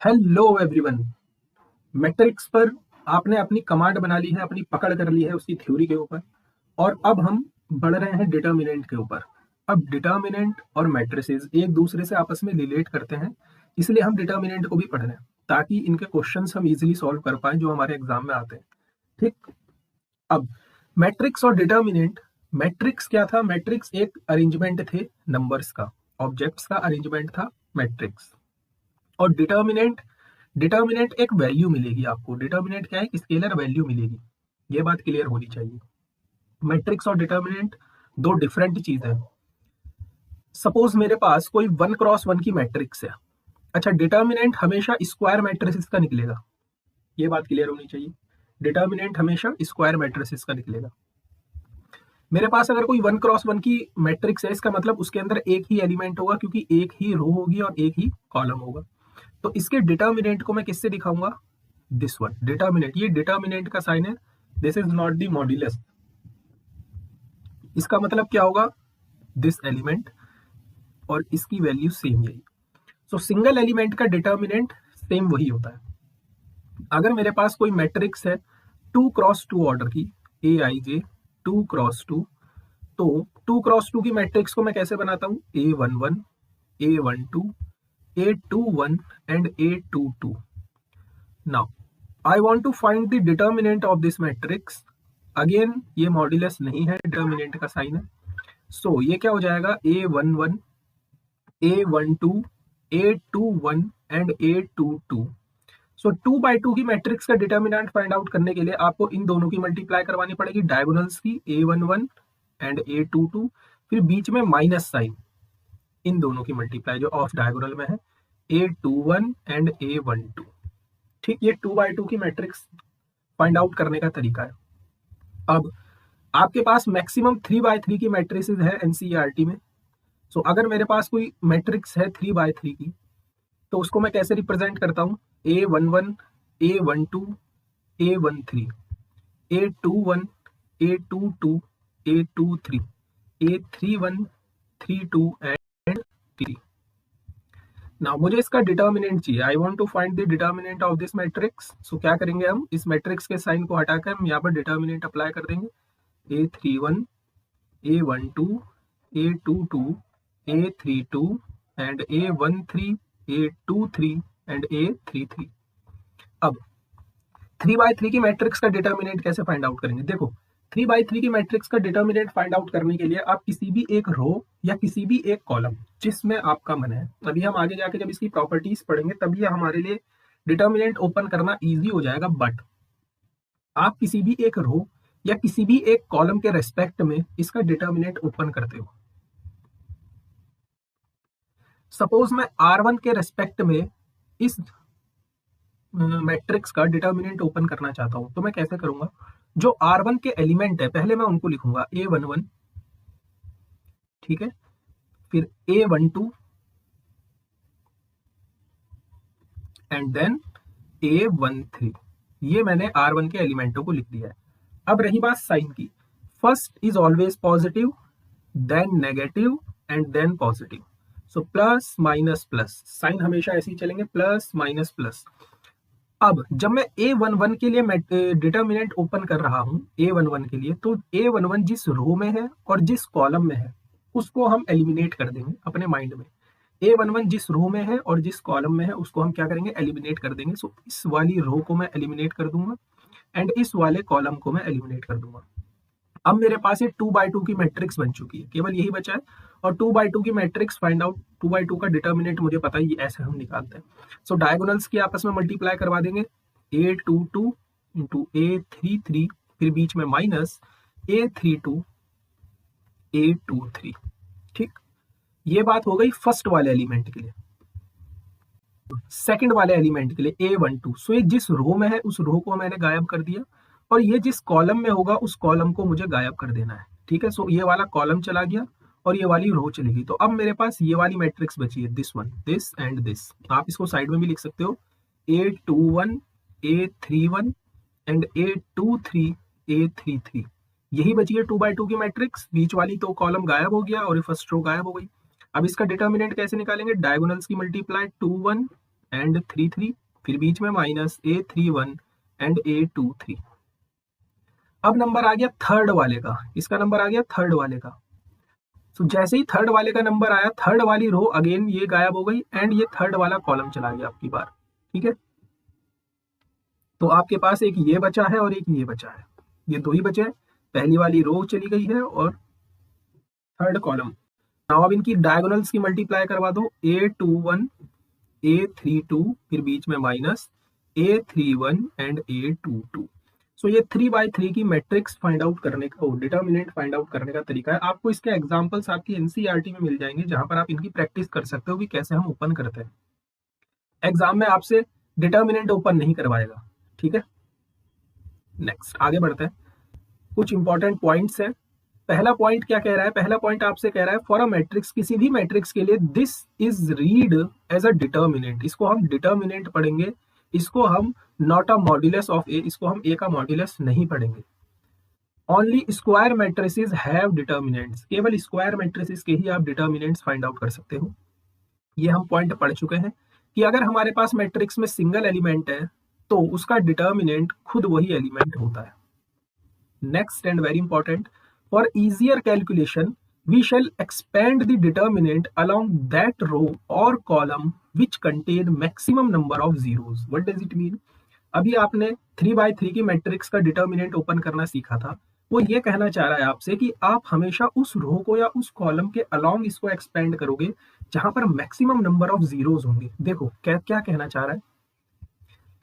Hello everyone. Matrix पर आपने अपनी कमांड बना ली है, अपनी पकड़ कर ली है उसकी थ्योरी के ऊपर। और अब हम बढ़ रहे हैं डिटर्मिनेंट के ऊपर। अब डिटर्मिनेंट और मैट्रिसेस एक दूसरे से आपस में रिलेट करते हैं, इसलिए हम डिटर्मिनेंट को भी पढ़ रहे हैं ताकि इनके क्वेश्चंस हम इजीली सॉल्व कर पाए जो हमारे एग्जाम में आते हैं। ठीक। अब मैट्रिक्स और डिटर्मिनेंट। मैट्रिक्स क्या था? मैट्रिक्स एक अरेंजमेंट थे नंबर्स का, ऑब्जेक्ट्स का अरेंजमेंट था मैट्रिक्स। और डिटर्मिनेंट, डिटर्मिनेंट एक वैल्यू मिलेगी आपको। डिटर्मिनेंट क्या है? स्केलर वैल्यू मिलेगी। ये बात क्लियर होनी चाहिए। मैट्रिक्स और डिटर्मिनेंट दो डिफरेंट चीज है। सपोज मेरे पास कोई 1x1 की मैट्रिक्स है। अच्छा, डिटर्मिनेंट हमेशा स्क्वायर मैट्रिसेस का निकलेगा। ये बात क्लियर होनी चाहिए। डिटर्मिनेंट हमेशा स्क्वायर मैट्रिसेस का निकलेगा। मेरे पास अगर कोई 1x1 की मैट्रिक्स है, इसका मतलब उसके अंदर एक ही एलिमेंट होगा, क्योंकि एक ही रो होगी और एक ही कॉलम होगा। तो इसके डिटर्मिनेंट को मैं किससे दिखाऊंगा? This one determinant. ये डिटर्मिनेंट का साइन है। This is not the modulus. इसका मतलब क्या होगा? दिस एलिमेंट और इसकी वैल्यू सेम यही। सो सिंगल एलिमेंट का डिटर्मिनेंट सेम वही होता है। अगर मेरे पास कोई मैट्रिक्स है 2x2 ऑर्डर की, ए आई जे 2x2, तो 2x2 की मैट्रिक्स को मैं कैसे बनाता हूं? A11, A12, A21 and A22. Now I want to find the determinant of this matrix. Again ये मॉड्यूलस नहीं है, डिटर्मिनेंट का साइन है। सो ये क्या हो जाएगा? A11, A12, A21 and A22। So 2x2 की मैट्रिक्स का डिटर्मिनेंट फाइंड आउट करने के लिए आपको इन दोनों की मल्टीप्लाई करवानी पड़ेगी, डायगोनल्स की, A11 एंड A22, फिर बीच में माइनस साइन, इन दोनों की मल्टीप्लाई जो ऑफ डायगोनल में है, A21 एंड A12। ठीक, ये 2x2 की मैट्रिक्स फाइंड आउट करने का तरीका है। अब आपके पास मैक्सिमम 3x3 की मैट्रिसेस है एनसीईआरटी में। सो अगर मेरे पास कोई मैट्रिक्स है 3x3 की, तो उसको मैं कैसे रिप्रेजेंट करता हूँ? A11, A12, A13, A21, A22, A23, A31, 32 and 3। Now मुझे इसका डिटर्मिनेंट चाहिए। I want to find the determinant of this matrix. So क्या करेंगे हम? इस मैट्रिक्स के साइन को हटाकर हम यहाँ पर डिटर्मिनेंट अप्लाई कर देंगे। A31, A12, A22, A32 and A13, A23 and A33। अब 3x3 की मैट्रिक्स का डिटर्मिनेंट कैसे फाइंड आउट करेंगे? देखो, 3x3 की मैट्रिक्स का डिटर्मिनेंट फाइंड आउट करने के लिए आप किसी भी एक रो या किसी भी एक कॉलम, जिसमें आपका मन है, अभी हम आगे जाके जब इसकी प्रॉपर्टीज पढ़ेंगे तभी हमारे लिए डिटर्मिनेंट ओपन करना इजी हो जाएगा। बट आप किसी भी एक रो या किसी भी एक कॉलम के रेस्पेक्ट में इसका डिटर्मिनेंट ओपन करते हो। सपोज मैं R1 के रेस्पेक्ट में इस मैट्रिक्स का डिटर्मिनेंट ओपन करना चाहता हूं, तो मैं कैसे करूंगा? जो R1 के एलिमेंट है पहले मैं उनको लिखूंगा A11, ठीक है, फिर A12 एंड देन A13। ये मैंने R1 के एलिमेंटों को लिख दिया है। अब रही बात साइन की, first is always positive, then negative and then positive. So plus minus plus, sign हमेशा ऐसे ही चलेंगे, प्लस माइनस प्लस। अब जब मैं A11 के लिए डिटर्मिनेंट ओपन कर रहा हूं A11 के लिए, तो A11 जिस रो में है और जिस कॉलम में है उसको हम एलिमिनेट कर देंगे अपने माइंड में। A11 जिस रो में है और जिस कॉलम में है उसको हम क्या करेंगे? एलिमिनेट कर देंगे। सो इस वाली रो को मैं एलिमिनेट कर दूंगा एंड इस वाले कॉलम को मैं एलिमिनेट कर दूंगा। अब मेरे पास ये 2x2 की मैट्रिक्स बन चुकी है, केवल यही बचा है। और 2x2 की मैट्रिक्स फाइंड आउट, 2x2 का डिटर्मिनेंट मुझे पता है, ये ऐसे हम निकालते हैं। सो डायगोनल्स की आपस में मल्टीप्लाई करवा देंगे, A22 इंटू A33, फिर बीच में माइनस A32, A23। ठीक, ये बात हो गई फर्स्ट वाले एलिमेंट के लिए। सेकंड वाले एलिमेंट के लिए A12, सो ये जिस रो में है उस रो को मैंने गायब कर दिया, और ये जिस कॉलम में होगा उस कॉलम को मुझे गायब कर देना है। ठीक है, सो ये वाला कॉलम चला गया और ये वाली रो चलेगी। तो अब मेरे पास ये वाली मैट्रिक्स बची है, this one, this and this. आप इसको साइड में भी लिख सकते हो, A21, A31 and A23, A33। यही बची है 2x2 की मैट्रिक्स। बीच वाली तो कॉलम गायब हो गया और ये फर्स्ट रो गायब हो गई। अब इसका डिटर्मिनेंट कैसे निकालेंगे? डायगोनल्स की मल्टीप्लाई, 21 एंड 3 3, फिर बीच में माइनस A31 एंड A23। अब नंबर आ गया थर्ड वाले का, इसका नंबर आ गया थर्ड वाले का। तो जैसे ही थर्ड वाले का नंबर आया, थर्ड वाली रो अगेन ये गायब हो गई एंड ये थर्ड वाला कॉलम चला गया आपकी बार। ठीक है, तो आपके पास एक ये बचा है और एक ये बचा है, ये दो ही बचे हैं। पहली वाली रो चली गई है और थर्ड कॉलम। नाउ अब इनकी डायगोनल्स की मल्टीप्लाई करवा दो, A21 A32 फिर बीच में माइनस A31 एंड A22। सो ये 3/3 की मैट्रिक्स फाइंड आउट करने का, डिटर्मिनेंट फाइंड आउट करने का तरीका है। आपको इसके एग्जांपल्स आपकी एनसीईआरटी में मिल जाएंगे, जहां पर आप इनकी प्रैक्टिस कर सकते हो कि कैसे हम ओपन करते हैं। एग्जाम में आपसे डिटर्मिनेंट ओपन नहीं करवाएगा। ठीक है, नेक्स्ट आगे बढ़ते हैं। कुछ इंपॉर्टेंट पॉइंट्स हैं। पहला पॉइंट क्या कह रहा है? पहला पॉइंट आपसे कह रहा है फॉर अ मैट्रिक्स, किसी भी मैट्रिक्स के लिए this is read as a determinant. इसको हम डिटर्मिनेंट पढ़ेंगे, इसको हम not a modulus of A, इसको हम ए का मॉड्यूलस नहीं पढ़ेंगे। Only square matrices have determinants, केवल स्क्वायर मैट्रिसेस के ही आप डिटर्मिनेंट्स फाइंड आउट कर सकते हो। ये हम पॉइंट पढ़ चुके हैं कि अगर हमारे पास मैट्रिक्स में सिंगल एलिमेंट है तो उसका डिटर्मिनेंट खुद वही एलिमेंट होता है। Next and very important, for easier calculation we shall expand the determinant along that row or column which contain maximum number of zeros. What does it mean? अभी आपने 3/3 की मैट्रिक्स का डिटर्मिनेंट ओपन करना सीखा था। वो ये कहना चाह रहा है आपसे कि आप हमेशा उस रो को या उस कॉलम के अलोंग इसको एक्सपेंड करोगे जहां पर मैक्सिमम नंबर ऑफ जीरोज होंगे। देखो क्या क्या कहना चाह रहा है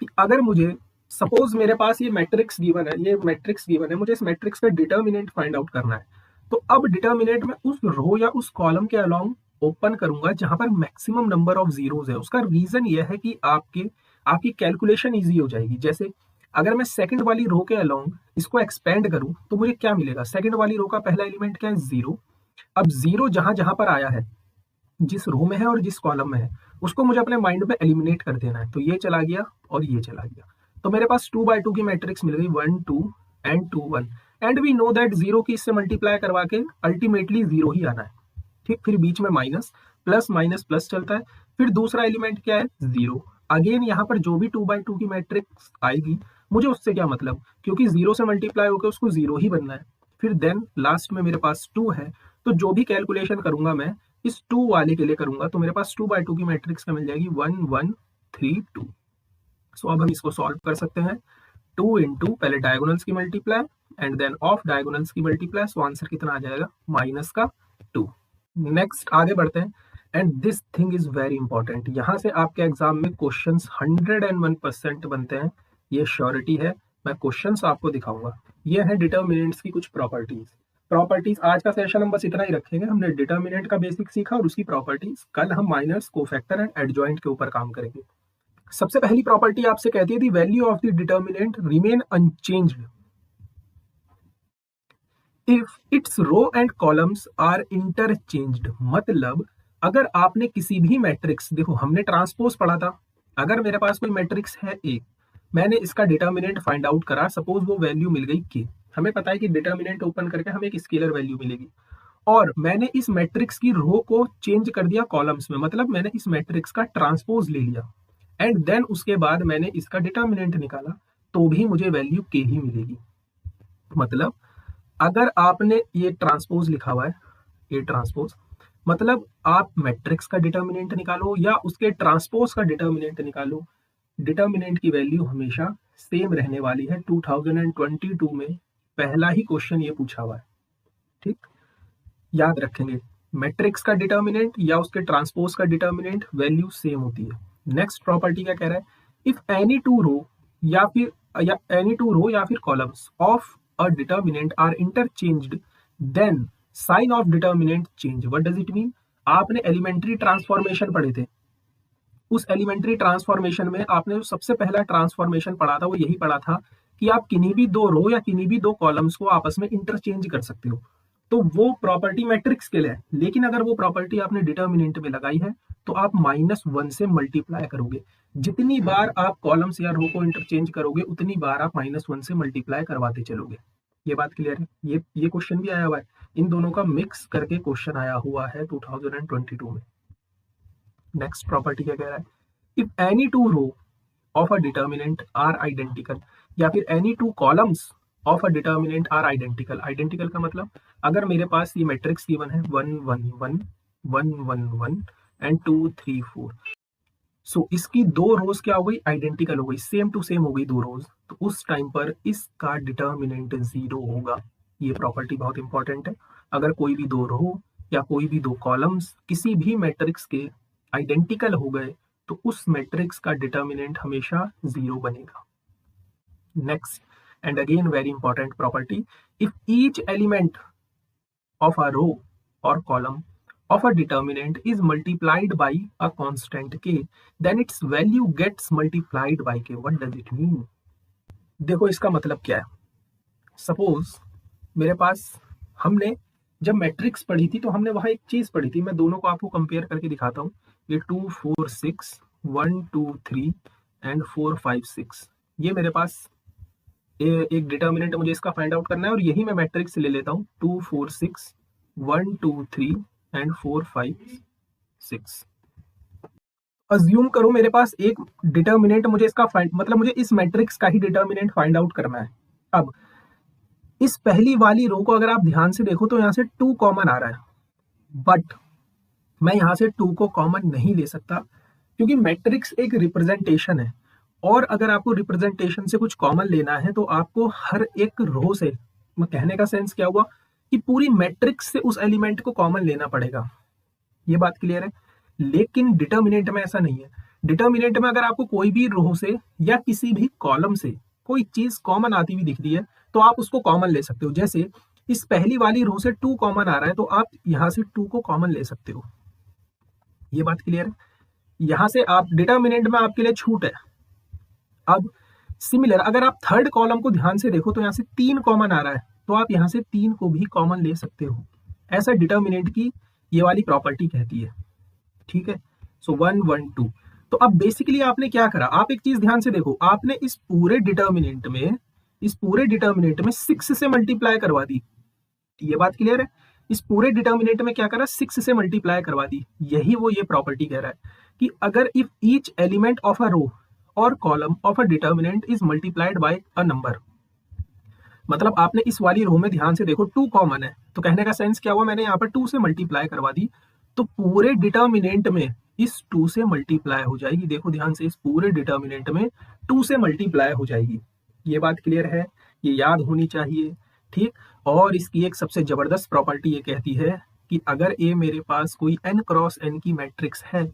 कि अगर मुझे सपोज मेरे पास ये मैट्रिक्स गिवन है, ये मैट्रिक्स गिवन है, मुझे इस मैट्रिक्स का डिटर्मिनेंट फाइंड आउट करना है, तो अब डिटर्मिनेंट में उस रो या उस कॉलम के अलोंग ओपन करूंगा जहां पर मैक्सिमम नंबर ऑफ जीरोज है। उसका रीजन ये है कि आपकी कैलकुलेशन इजी हो जाएगी। जैसे अगर मैं सेकंड वाली रो के अलोंग इसको एक्सपेंड करूं तो मुझे क्या मिलेगा? सेकंड वाली रो का पहला एलिमेंट क्या है? जीरो। अब जीरो जहां जहां पर आया है, जिस रो में है और जिस कॉलम में है, उसको मुझे अपने माइंड में एलिमिनेट कर देना है। तो ये चला गया और ये चला गया, तो मेरे पास 2/2 की मैट्रिक्स मिल गई, 1 2 and 2 1। And we know that zero की इससे मल्टीप्लाई करवा के अल्टीमेटली जीरो ही आना है। ठीक, फिर बीच में माइनस, प्लस माइनस प्लस चलता है। फिर दूसरा एलिमेंट क्या है? जीरो। अगेन यहाँ पर जो भी 2/2 की मैट्रिक्स आएगी मुझे उससे क्या मतलब, क्योंकि जीरो से मल्टीप्लाई होकर उसको जीरो ही बनना है। फिर देन लास्ट में मेरे पास 2 है, तो जो भी कैलकुलेशन करूंगा मैं इस 2 वाले के लिए करूंगा, तो मेरे पास 2/2 की मैट्रिक्स क्या मिल जाएगी? 1 1 3 2। सो अब हम इसको सॉल्व कर सकते हैं। 2 इंटू पहले डायगोनल्स की multiply and then off diagonals की मल्टीप्लाई। सो आंसर कितना आ जाएगा? माइनस का 2। नेक्स्ट आगे बढ़ते हैं and this thing is very important. यहां से आपके एग्जाम में क्वेश्चंस 101% बनते हैं, ये श्योरिटी है। मैं क्वेश्चंस आपको दिखाऊंगा। ये है डिटर्मिनेंट्स की कुछ प्रॉपर्टीज। आज का सेशन हम बस इतना ही रखेंगे। हमने डिटर्मिनेंट का बेसिक सीखा और उसकी प्रॉपर्टीज। कल हम माइनर्स, कोफैक्टर एंड एडजॉइंट के ऊपर काम करेंगे। सबसे पहली प्रॉपर्टी आपसे कहती है the value of the determinant remain unchanged if its row and columns are interchanged. मतलब अगर आपने किसी भी मैट्रिक्स, देखो हमने ट्रांसपोज पढ़ा था, अगर मेरे पास कोई मैट्रिक्स है ए, मैंने इसका डिटर्मिनेंट फाइंड आउट करा, सपोज वो वैल्यू मिल गई के। हमें पता है कि डिटर्मिनेंट ओपन करके हमें एक स्केलर वैल्यू मिलेगी, और मैंने इस मैट्रिक्स की रो को चेंज कर दिया कॉलम्स में, मतलब मैंने इस मैट्रिक्स का ट्रांसपोज ले लिया एंड देन उसके बाद मैंने इसका डिटर्मिनेंट निकाला, तो भी मुझे वैल्यू के ही मिलेगी। मतलब अगर आपने ये ट्रांसपोज लिखा हुआ है, ये ट्रांसपोज, मतलब आप मैट्रिक्स का डिटर्मिनेंट निकालो या उसके ट्रांसपोज का डिटर्मिनेंट निकालो, डिटर्मिनेंट की वैल्यू हमेशा सेम रहने वाली है। 2022 में पहला ही क्वेश्चन ये पूछा हुआ है। ठीक, याद रखेंगे, मैट्रिक्स का डिटर्मिनेंट या उसके ट्रांसपोज का डिटर्मिनेंट वैल्यू सेम होती है। नेक्स्ट प्रॉपर्टी क्या कह रहा है? इफ एनी टू रो या फिर columns of a determinant are interchanged then sign of determinant change. What does it mean? आपने एलिमेंट्री ट्रांसफॉर्मेशन पढ़े थे, उस एलिमेंट्री ट्रांसफॉर्मेशन में आपने जो सबसे पहला ट्रांसफॉर्मेशन पढ़ा था वो यही पढ़ा था कि आप किन्हीं भी दो रो या किन्हीं भी दो कॉलम्स को आपस में इंटरचेंज कर सकते हो। तो वो प्रॉपर्टी मैट्रिक्स के लिए है, लेकिन अगर वो प्रॉपर्टी आपने डिटर्मिनेंट में लगाई है तो आप -1 से मल्टीप्लाई करोगे। जितनी बार आप कॉलम्स या रो को इंटरचेंज करोगे उतनी बार आप -1 से मल्टीप्लाई करवाते चलोगे। ये बात क्लियर है? ये क्वेश्चन भी आया हुआ है, इन दोनों का मिक्स करके क्वेश्चन आया हुआ है 2022 में। नेक्स्ट प्रॉपर्टी क्या कह रहा है? If any two row of a determinant are identical, या फिर any two columns of a determinant are identical. Identical का मतलब अगर मेरे पास ये मैट्रिक्स गिवन है 1 1 1 1 1 1 एंड 2 3 4, सो इसकी दो रोज क्या हो गई, आइडेंटिकल हो गई, सेम टू सेम हो गई दो रोज, तो उस टाइम पर इसका डिटर्मिनेंट 0 होगा। ये प्रॉपर्टी बहुत इंपॉर्टेंट है। अगर कोई भी दो रो या कोई भी दो कॉलम्स किसी भी मैट्रिक्स के आइडेंटिकल हो गए तो उस मैट्रिक्स का डिटर्मिनेंट हमेशा 0 बनेगा। Next, and again very important property, if each element of a row or column of a determinant is multiplied by a constant k, then its value gets multiplied by k. What does it mean? देखो इसका मतलब क्या है। Suppose मेरे पास, हमने जब matrix पढ़ी थी तो हमने वहां एक चीज पढ़ी थी, मैं दोनों को आपको कंपेयर करके दिखाता हूँ। ये 2 4 6 1 2 3 एंड 4 5 6, ये मेरे पास एक डिटर्मिनेंट, मुझे इसका फाइंड आउट करना है और यही मैं मैट्रिक्स ले लेता हूँ 2 4 6 1 2 3 एंड 4 5 6। अज्यूम करो मेरे पास एक डिटर्मिनेंट, मुझे इसका फाइंड मतलब मुझे इस मैट्रिक्स का ही डिटर्मिनेंट फाइंड आउट करना है। अब इस पहली वाली रो को अगर आप ध्यान से देखो तो यहाँ से 2 कॉमन आ रहा है, बट मैं यहाँ से 2 को कॉमन नहीं ले सकता क्योंकि मैट्रिक्स एक रिप्रेजेंटेशन है, और अगर आपको रिप्रेजेंटेशन से कुछ कॉमन लेना है तो आपको हर एक रो से, मैं कहने का सेंस क्या हुआ कि पूरी मैट्रिक्स से उस एलिमेंट को कॉमन लेना पड़ेगा। ये बात क्लियर है। लेकिन डिटर्मिनेंट में ऐसा नहीं है। डिटर्मिनेंट में अगर आपको कोई भी रो से या किसी भी कॉलम से कोई चीज कॉमन आती हुई दिख रही है तो आप उसको कॉमन ले सकते हो। जैसे इस पहली वाली रो से 2 कॉमन आ रहा है तो आप यहां से 2 को कॉमन ले सकते हो। ये बात क्लियर है। यहां से आप डिटर्मिनेंट में आपके लिए छूट है। अब सिमिलर अगर आप थर्ड कॉलम को ध्यान से देखो तो यहाँ से 3 कॉमन आ रहा है तो आप यहाँ से 3 को भी कॉमन ले सकते हो। ऐसा डिटर्मिनेंट की ये वाली प्रॉपर्टी कहती है। ठीक है, सो 1 1 2। तो अब बेसिकली आपने क्या करा, आप एक चीज ध्यान से देखो, आपने इस पूरे डिटर्मिनेंट में 6 से मल्टीप्लाई करवा दी। ये बात क्लियर है। इस पूरे डिटर्मिनेंट में क्या करा, 6 से मल्टीप्लाई करवा दी। यही वो ये प्रॉपर्टी कह रहा है कि अगर if each element of a row और column of a determinant is multiplied by a number, मतलब आपने इस वाली रो में ध्यान से देखो 2 कॉमन है, तो कहने का सेंस क्या हुआ, मैंने यहाँ पर 2 से मल्टीप्लाई करवा दी तो पूरे डिटर्मिनेंट में इस 2 से मल्टीप्लाई हो जाएगी। देखो ध्यान से, इस पूरे डिटर्मिनेंट में 2 से मल्टीप्लाई हो जाएगी। ये बात क्लियर है, ये याद होनी चाहिए। ठीक, और इसकी एक सबसे जबरदस्त प्रॉपर्टी ये कहती है कि अगर ए मेरे पास कोई n क्रॉस n की मैट्रिक्स है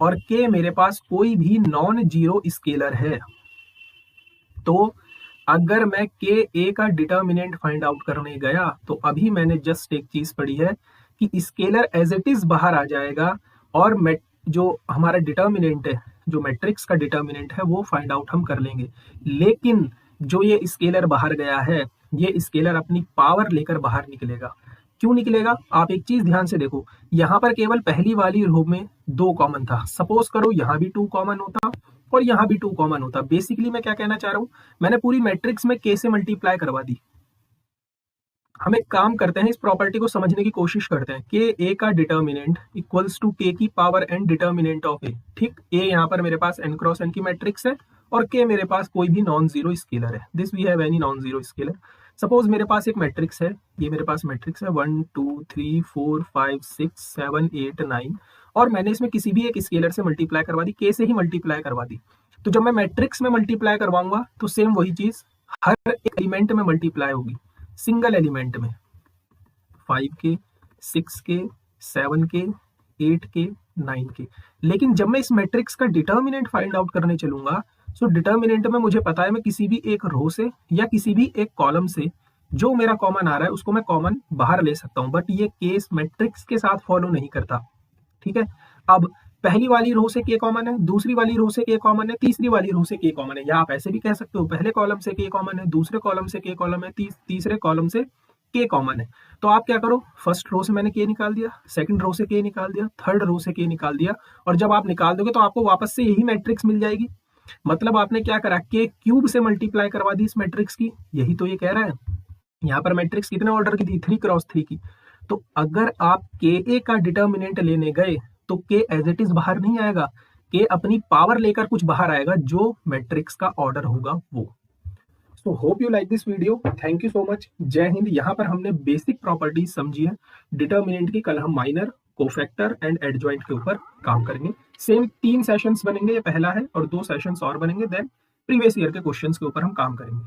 और के मेरे पास कोई भी नॉन जीरो स्केलर है, तो अगर मैं के ए का डिटर्मिनेंट फाइंड आउट करने गया तो अभी मैंने जस्ट एक चीज पढ़ी है कि स्केलर एज इट इज बाहर आ जाएगा और जो हमारा डिटर्मिनेंट है, जो मैट्रिक्स का डिटर्मिनेंट है, वो फाइंड आउट हम कर लेंगे। लेकिन जो ये स्केलर बाहर गया है, ये स्केलर अपनी पावर लेकर बाहर निकलेगा। क्यों निकलेगा, आप एक चीज ध्यान से देखो, यहाँ पर केवल पहली वाली रो में 2 कॉमन था। सपोज करो यहाँ भी 2 कॉमन होता और यहाँ भी 2 कॉमन होता। बेसिकली मैं क्या कहना चाह रहा हूँ, मैंने पूरी मैट्रिक्स में के से मल्टीप्लाई करवा दी। हम एक काम करते हैं, इस प्रॉपर्टी को समझने की कोशिश करते हैं। के ए का डिटर्मिनेंट इक्वल्स टू के की power n determinant of A. ठीक, ए यहाँ पर मेरे पास n क्रॉस n की मैट्रिक्स है और के मेरे पास कोई भी नॉन जीरो स्केलर है। This we have any non zero scalar. Suppose मेरे पास एक मैट्रिक्स है, ये मेरे पास मैट्रिक्स है 1 2 3 4 5 6 7 8 9, और मैंने इसमें किसी भी एक स्केलर से मल्टीप्लाई करवा दी, के से ही मल्टीप्लाई करवा दी। तो जब मैं मैट्रिक्स में मल्टीप्लाई करवाऊंगा तो सेम वही चीज हर एक एलिमेंट में मल्टीप्लाई होगी, सिंगल एलिमेंट में 5k 6k 7k 8k 9k। लेकिन जब मैं इस मैट्रिक्स का डिटर्मिनेंट फाइंड आउट करने चलूंगा, सो डिटर्मिनेंट में मुझे पता है मैं किसी भी एक रो से या किसी भी एक कॉलम से जो मेरा कॉमन आ रहा है उसको मैं कॉमन बाहर ले सकता हूं, बट ये केस मैट्रिक्स के साथ फॉलो नहीं करता। ठीक है, अब पहली वाली रो से के कॉमन है, दूसरी वाली रो से के कॉमन है, तीसरी वाली रो से के कॉमन है, या आप ऐसे भी कह सकते हो पहले कॉलम से के कॉमन है, दूसरे कॉलम से के कॉलम है, तीसरे कॉलम से के कॉमन है। तो आप क्या करो, फर्स्ट रो से मैंने के निकाल दिया, सेकंड रो से के निकाल दिया, थर्ड रो से के निकाल दिया, और जब आप निकाल दोगे तो आपको वापस से यही मैट्रिक्स मिल जाएगी। मतलब आपने क्या करा, के क्यूब से मल्टीप्लाई करवा दी इस मैट्रिक्स की। यही तो ये कह रहा है। यहाँ पर मैट्रिक्स कितने ऑर्डर की थी, 3 क्रॉस 3 की। तो अगर आप के ए का डिटर्मिनेंट लेने गए तो के एज इट इज बाहर नहीं आएगा, के अपनी पावर लेकर कुछ बाहर आएगा जो मैट्रिक्स का ऑर्डर होगा वो। So hope you like this video, thank you so much, जय हिंद। यहाँ पर हमने बेसिक प्रॉपर्टीज समझी है डिटर्मिनेंट की। कल हम माइनर, कोफैक्टर एंड एडजॉइंट के ऊपर काम करेंगे। सेम 3 सेशंस बनेंगे, ये पहला है, और 2 सेशंस और बनेंगे, देन प्रीवियस ईयर के क्वेश्चंस के ऊपर हम काम करेंगे।